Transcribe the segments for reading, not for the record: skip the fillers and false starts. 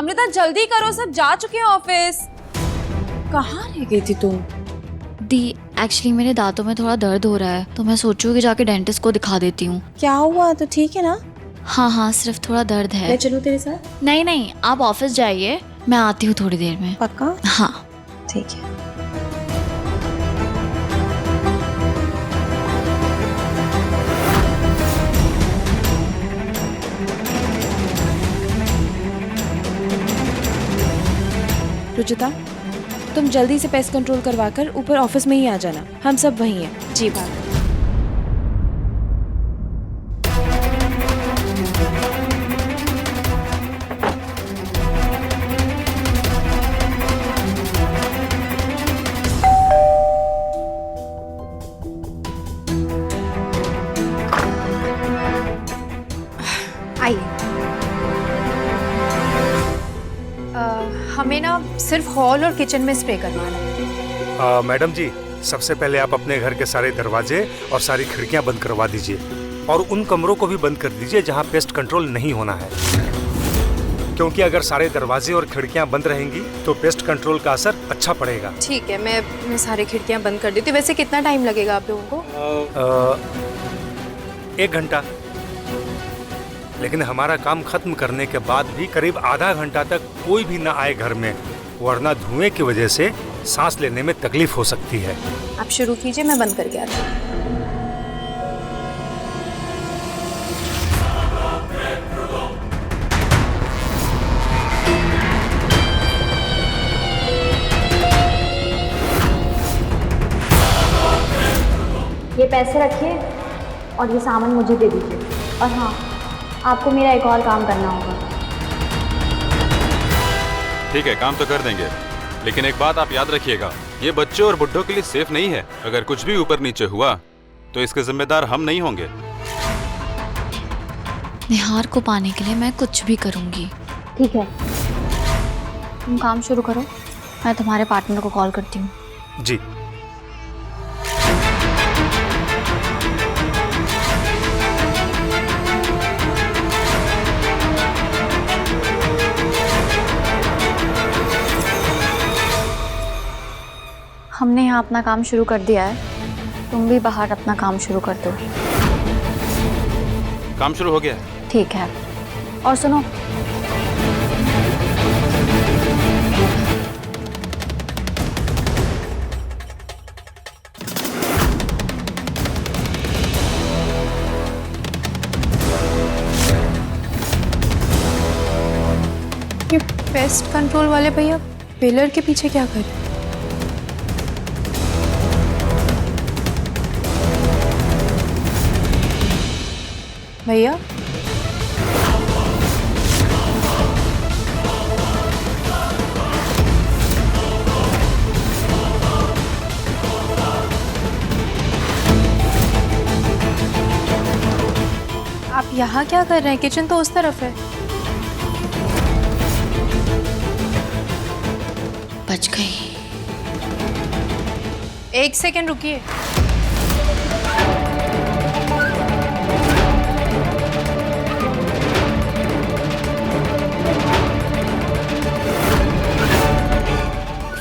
अमृता जल्दी करो, सब जा चुके हैं ऑफिस। कहाँ रह गई थी तुम? दी एक्चुअली मेरे दांतों में थोड़ा दर्द हो रहा है तो मैं सोचूं कि जाके डेंटिस्ट को दिखा देती हूँ। क्या हुआ? तो ठीक है ना? हाँ सिर्फ थोड़ा दर्द है। मैं चलूं तेरे साथ? नहीं आप ऑफिस जाइए, मैं आती हूँ थोड़ी देर में। पक्का? हाँ ठीक है। रुचिता, तुम जल्दी से पेस्ट कंट्रोल करवाकर ऊपर ऑफिस में ही आ जाना, हम सब वहीं हैं। जी बात। आइए। हमें ना सिर्फ हॉल और किचन में स्प्रे करवाना है। मैडम जी, सबसे पहले आप अपने घर के सारे दरवाजे और सारी खिड़कियां बंद करवा दीजिए और उन कमरों को भी बंद कर दीजिए जहां पेस्ट कंट्रोल नहीं होना है, क्योंकि अगर सारे दरवाजे और खिड़कियां बंद रहेंगी तो पेस्ट कंट्रोल का असर अच्छा पड़ेगा। ठीक है, मैं सारी खिड़कियां बंद कर देती हूँ। वैसे कितना टाइम लगेगा आप लोगों को? 1 घंटा, लेकिन हमारा काम खत्म करने के बाद भी करीब आधा घंटा तक कोई भी ना आए घर में, वरना धुएं की वजह से सांस लेने में तकलीफ हो सकती है। आप शुरू कीजिए, मैं बंद करके आती हूँ। ये पैसे रखिए और ये सामान मुझे दे दीजिए। और हाँ, आपको मेरा एक और काम करना होगा। ठीक है, काम तो कर देंगे, लेकिन एक बात आप याद रखिएगा, ये बच्चों और बुड्ढों के लिए सेफ नहीं है। अगर कुछ भी ऊपर नीचे हुआ तो इसके जिम्मेदार हम नहीं होंगे। निहार को पाने के लिए मैं कुछ भी करूँगी। ठीक है, तुम काम शुरू करो, मैं तुम्हारे पार्टनर को कॉल करती हूँ। जी। हमने यहाँ अपना काम शुरू कर दिया है, तुम भी बाहर अपना काम शुरू कर दो। काम शुरू हो गया है? ठीक है। और सुनो, ये पेस्ट कंट्रोल वाले भैया पिलर के पीछे क्या कर रहे हैं? भैया, आप यहाँ क्या कर रहे हैं? किचन तो उस तरफ है। बच गई। 1 सेकंड रुकिए।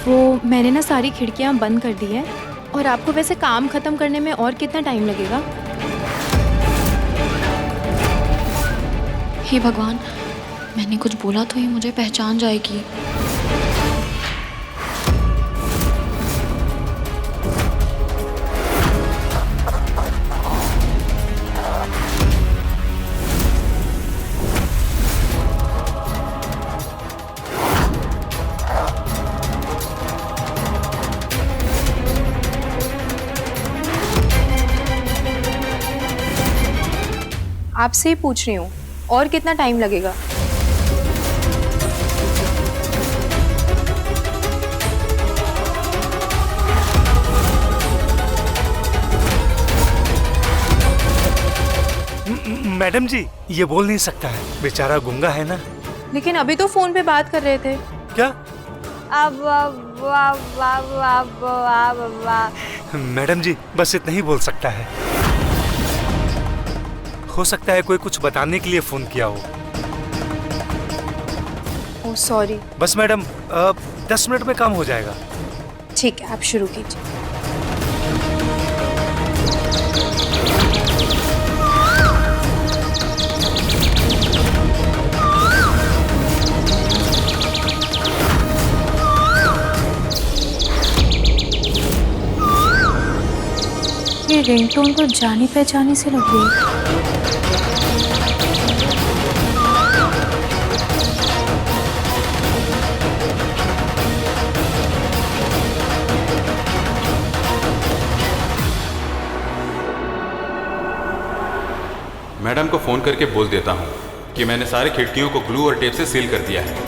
वो मैंने ना सारी खिड़कियां बंद कर दी है। और आपको वैसे काम खत्म करने में और कितना टाइम लगेगा? हे भगवान, मैंने कुछ बोला तो ये मुझे पहचान जाएगी। आपसे ही पूछ रही हूँ, और कितना टाइम लगेगा? मैडम जी, ये बोल नहीं सकता है, बेचारा गूंगा है ना। लेकिन अभी तो फोन पे बात कर रहे थे। क्या? मैडम जी, बस इतना ही बोल सकता है। हो सकता है कोई कुछ बताने के लिए फोन किया हो। Oh sorry. बस मैडम 10 मिनट में काम हो जाएगा। ठीक है, आप शुरू कीजिए। ये रिंगटोन तो जानी पहचानी से लग रही है। मैडम को फोन करके बोल देता हूँ कि मैंने सारी खिड़कियों को ग्लू और टेप से सील कर दिया है।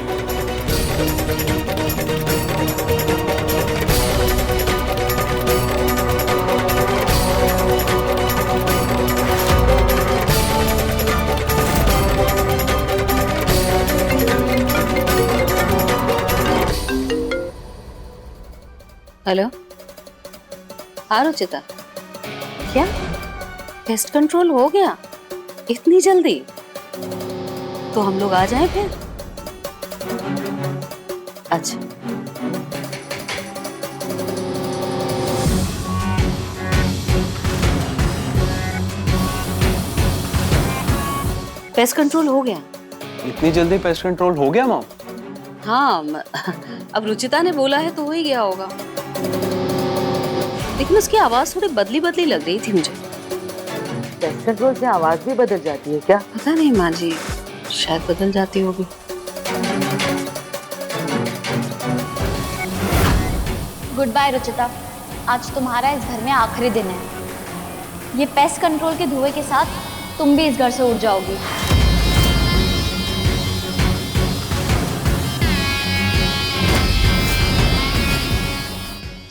हेलो, हाँ रुचिता, क्या पेस्ट कंट्रोल हो गया इतनी जल्दी? तो हम लोग आ जाएं फिर? अच्छा, पेस्ट कंट्रोल हो गया? इतनी जल्दी पेस्ट कंट्रोल हो गया मॉम? हाँ, अब रुचिता ने बोला है तो हो ही गया होगा, लेकिन उसकी आवाज थोड़ी बदली बदली लग रही थी मुझे। पेस्ट कंट्रोल से आवाज भी बदल जाती है क्या? पता नहीं माँ जी, शायद बदल जाती होगी। गुड बाय रुचिता, आज तुम्हारा इस घर में आखिरी दिन है। ये पेस्ट कंट्रोल के धुएं के साथ तुम भी इस घर से उड़ जाओगी।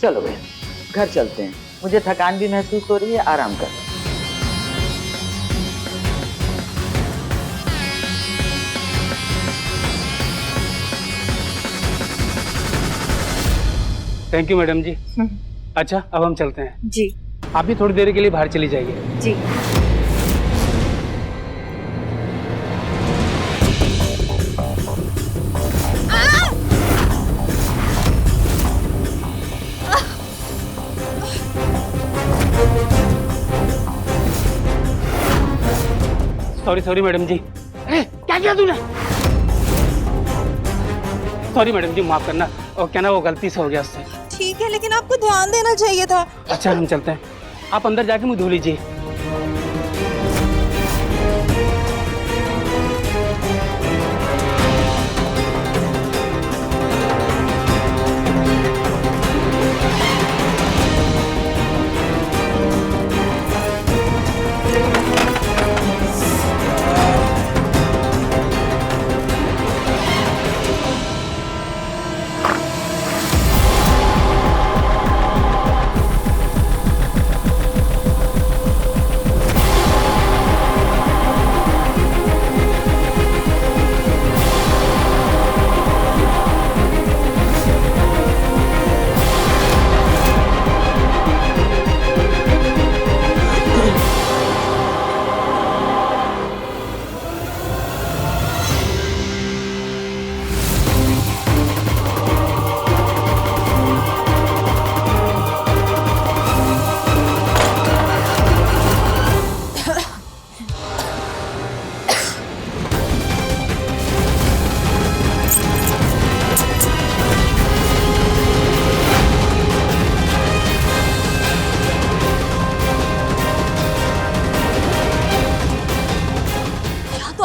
चलो भैया, घर चलते हैं। मुझे थकान भी महसूस हो रही है, आराम कर। थैंक यू मैडम जी। अच्छा, अब हम चलते हैं। जी आप भी थोड़ी देर के लिए बाहर चली जाइए। जी। सॉरी सॉरी मैडम जी। क्या किया तूने? सॉरी मैडम जी, माफ करना। और क्या ना, वो गलती से हो गया उससे। ठीक है, लेकिन आपको ध्यान देना चाहिए था। अच्छा, हम चलते हैं। आप अंदर जाके मुंह धो लीजिए।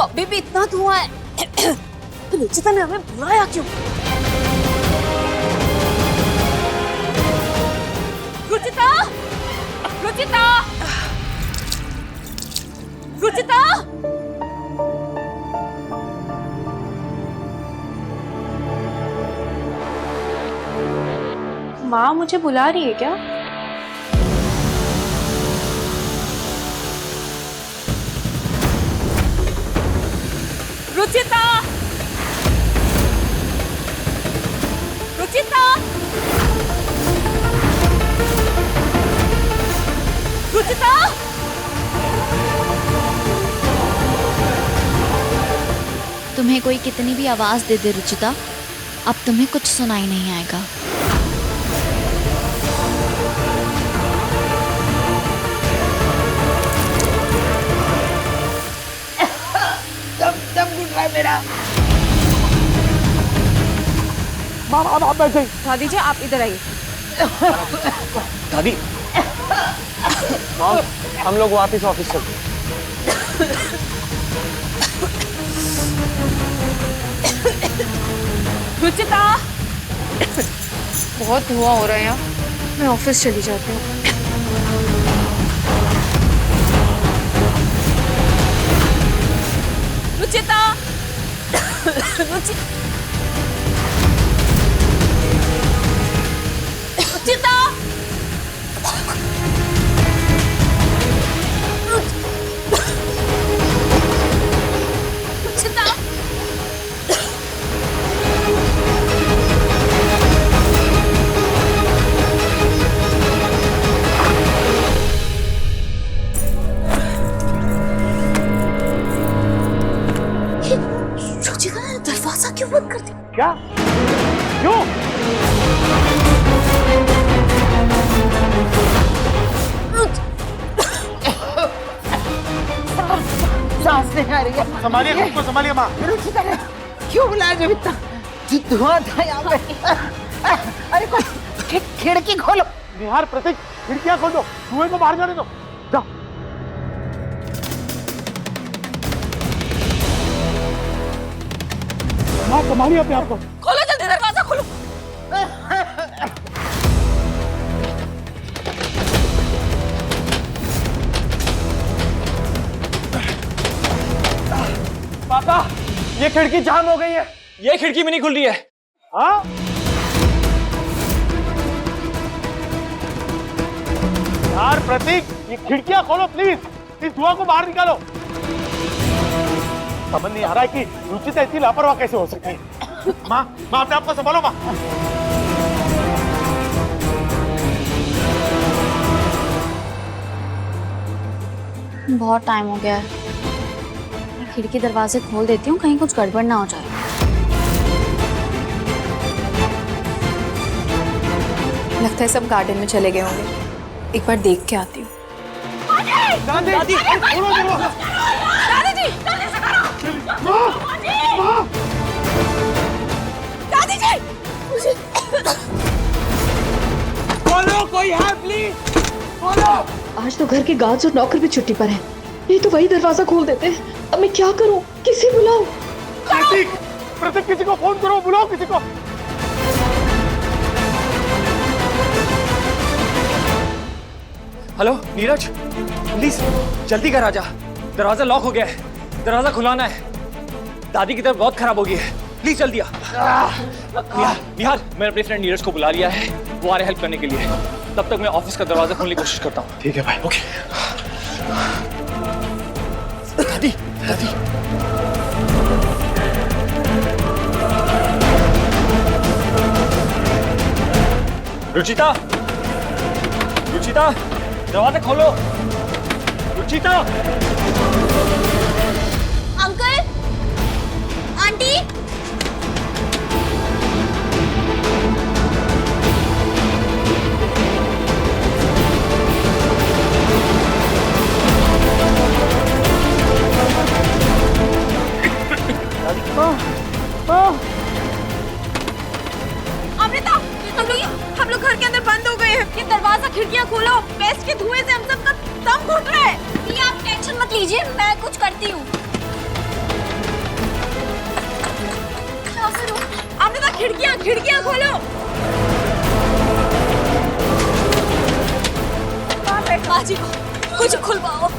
अभी भी इतना धुआं है। तो रुचिता ने हमें बुलाया क्यों? रुचिता! रुचिता! रुचिता! माँ मुझे बुला रही है क्या? रुचिता! रुचिता! रुचिता! तुम्हें कोई कितनी भी आवाज दे दे रुचिता, अब तुम्हें कुछ सुनाई नहीं आएगा। दम घुट रहा है मेरा। दादी जी आप इधर आइए। दादी मॉम, हम लोग वापस ऑफिस चलते हैं। रुचिता बहुत धुआं हो रहा है यहाँ, मैं ऑफिस चली जाती हूँ। रुचिता रुचिता रुचिता रुचिता ने दरवाजा क्यों बंद कर दिया? क्या? क्यों? सांस नहीं आ रही है। संभालिए खुद को, संभालिए माँ। रुचिता ने क्यों बुलाया जब इतना जो धुआं था यहाँ पे? अरे कोई खिड़की खोलो। निहार, प्रतीक, खिड़कियाँ खोल दो, धुएं को बाहर जाने दो। जाओ। माँ संभालिए अपने आप को। खोलो जल्दी दरवाजा खोलो। पापा, ये खिड़की जाम हो गई है। ये खिड़की भी नहीं खुल रही है। हाँ? यार प्रतीक, ये खिड़कियां खोलो प्लीज, इस धुआं को बाहर निकालो। समझ नहीं आ रहा है कि रुचिता इतनी लापरवाह कैसे हो सकती है। माँ अपने आप को संभालो माँ। बहुत टाइम हो गया है, मैं खिड़की दरवाजे खोल देती हूँ, कहीं कुछ गड़बड़ ना हो जाए। लगता है सब गार्डन में चले गए होंगे, एक बार देख के आती हूँ। दादी, दादी, खोलो दरवाजा। दादी जी जल्दी से करो। दादी जी खोलो, कोई है प्लीज, खोलो। आज तो घर के गार्ड्स और नौकर भी छुट्टी पर हैं। नहीं तो वही दरवाजा खोल देते हैं। अब मैं क्या करूं? किसे बुलाऊं? प्रतीक, प्रतीक, किसी को फोन करो, बुलाओ किसी को। हेलो नीरज, प्लीज जल्दी कर आजा, दरवाजा लॉक हो गया है, दरवाजा खुलाना है। दादी की तबीयत बहुत खराब हो गई है, प्लीज जल्दी आ। निहार, मैंने अपने फ्रेंड नीरज को बुला लिया है, वो आ रहे हेल्प करने के लिए। तब तक मैं ऑफिस का दरवाजा खोलने की कोशिश करता हूँ। ठीक है भाई। ओके। दादी, दादी, रुचिता, रुचिता, दरवाजा खोलो। रुचिता, अंकल, आंटी, अमृता, हम लोग घर के अंदर बंद हो गए हैं। ये दरवाजा खिड़कियां खोलो, पेस्ट के धुएं से हम सबका दम घुट रहा है। ये आप टेंशन मत लीजिए, मैं कुछ करती हूँ। अमृता, खिड़कियां खोलो। बाजी को कुछ खुलवाओ।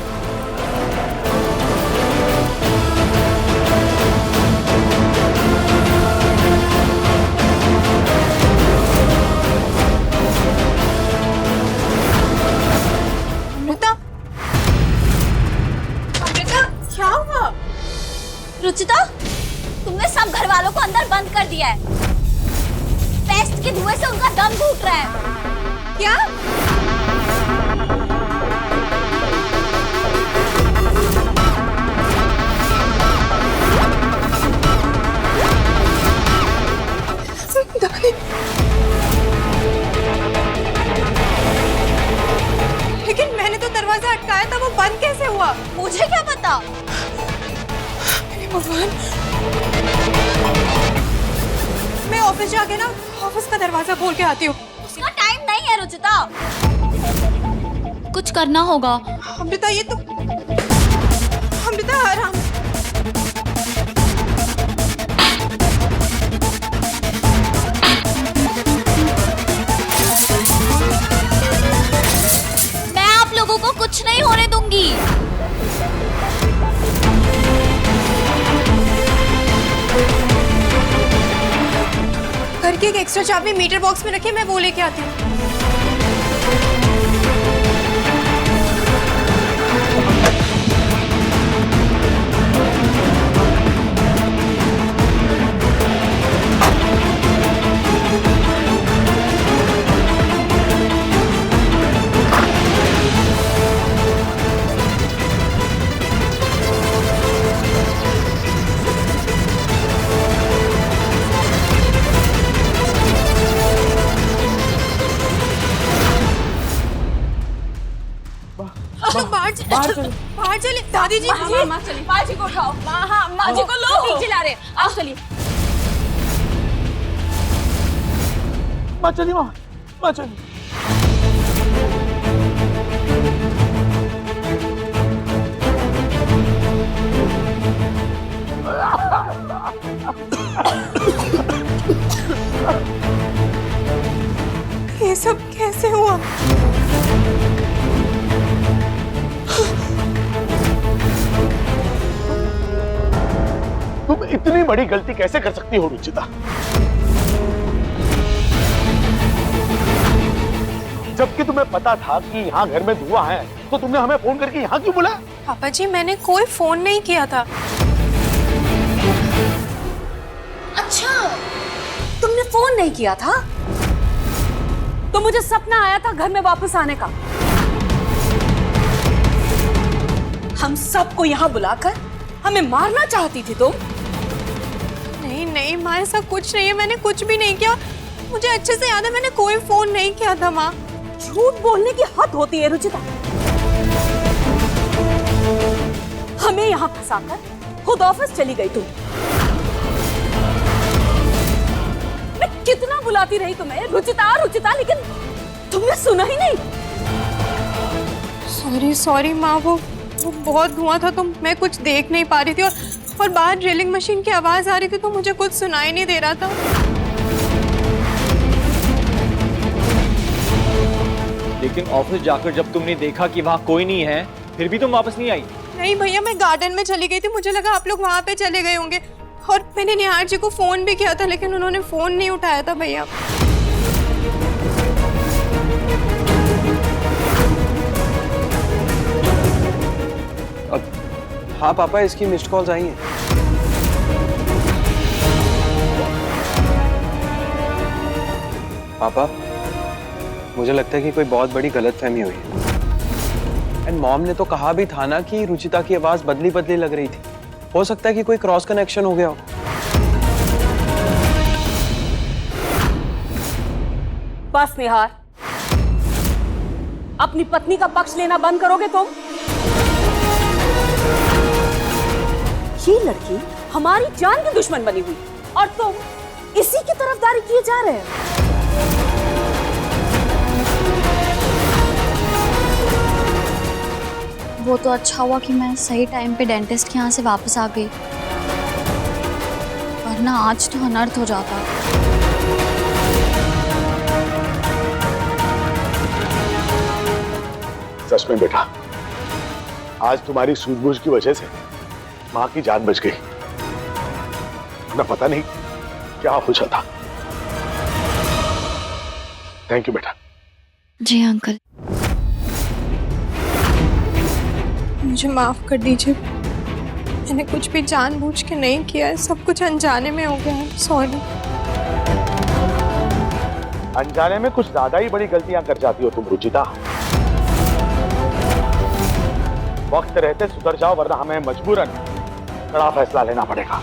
क्या हुआ? रुचिता, तुमने सब घर वालों को अंदर बंद कर दिया है। पेस्ट के धुएं से उनका दम घुट रहा है। क्या? बंद कैसे हुआ? मुझे क्या पता। हे भगवान, मैं ऑफिस जाके ना ऑफिस का दरवाजा खोल के आती हूँ। उसका टाइम नहीं है रुचिता। कुछ करना होगा। अमृता ये तो अमृता आराम। मैं आप लोगों को कुछ नहीं होने दूंगी। घर की एक एक्स्ट्रा चाबी मीटर बॉक्स में रखी है, मैं वो लेके आती हूँ। बाहर चले दादी जी। माँ चलिए, माँ जी को उठाओ। हाँ, माँ जी को लो। ठीक चिल्ला रहे, आप चलिए। माँ चलिए, माँ चलिए। ये सब कैसे हुआ? तुम इतनी बड़ी गलती कैसे कर सकती हो रुचिता? जबकि तुम्हें पता था कि यहाँ घर में धुआं है, तो तुमने हमें फोन करके यहाँ क्यों बुलाया? पापा जी, मैंने कोई फोन नहीं किया था। अच्छा, तुमने फोन नहीं किया था? तो मुझे सपना आया था घर में वापस आने का। हम सबको यहाँ बुलाकर हमें मारना चाहती थी तुम? नहीं नहीं माँ, ऐसा कुछ नहीं है, मैंने कुछ भी नहीं किया। मुझे अच्छे से याद है, मैंने कोई फोन नहीं किया था माँ। झूठ बोलने की हद होती है रुचिता। हमें यहाँ फंसाकर खुद ऑफिस चली गई तुम। मैं कितना बुलाती रही तुम्हें रुचिता रुचिता, लेकिन तुमने सुना ही नहीं। सॉरी माँ, वो बहुत धुआं था तो मैं कुछ देख नहीं पा रही थी, और बाहर ड्रिलिंग मशीन की आवाज आ रही थी तो मुझे कुछ सुनाई नहीं दे रहा था। लेकिन ऑफिस जाकर जब तुमने देखा कि वहाँ कोई नहीं है, फिर भी तुम वापस नहीं आई? नहीं भैया, मैं गार्डन में चली गई थी, मुझे लगा आप लोग वहाँ पे चले गए होंगे, और मैंने निहार जी को फोन भी किया था लेकिन उन्होंने फोन नहीं उठाया था भैया। हाँ पापा, इसकी मिस्ड कॉल्स आई हैं। पापा, मुझे लगता है कि कोई बहुत बड़ी गलतफहमी हुई है। एंड मॉम ने तो कहा भी था ना कि रुचिता की आवाज बदली बदली लग रही थी। हो सकता है कि कोई क्रॉस कनेक्शन हो गया हो। बस निहार, अपनी पत्नी का पक्ष लेना बंद करोगे तुम? ये लड़की हमारी जान की दुश्मन बनी हुई और तुम इसी की तरफदारी किए जा रहे हैं। वो तो अच्छा हुआ कि मैं सही टाइम पे डेंटिस्ट के यहाँ से वापस आ गई, वरना आज तो अनर्थ हो जाता। सच में बेटा, आज तुम्हारी सूझबूझ की वजह से माँ की जान बच गई, ना पता नहीं क्या हो जाता। थैंक यू बेटा। जी अंकल। मुझे माफ कर दीजिए, मैंने कुछ भी जानबूझ के नहीं किया है, सब कुछ अनजाने में हो गया है। सॉरी। अनजाने में कुछ ज्यादा ही बड़ी गलतियां कर जाती हो तुम रुचिता। वक्त रहते सुधर जाओ, वरना हमें मजबूरन कड़ा फैसला लेना पड़ेगा।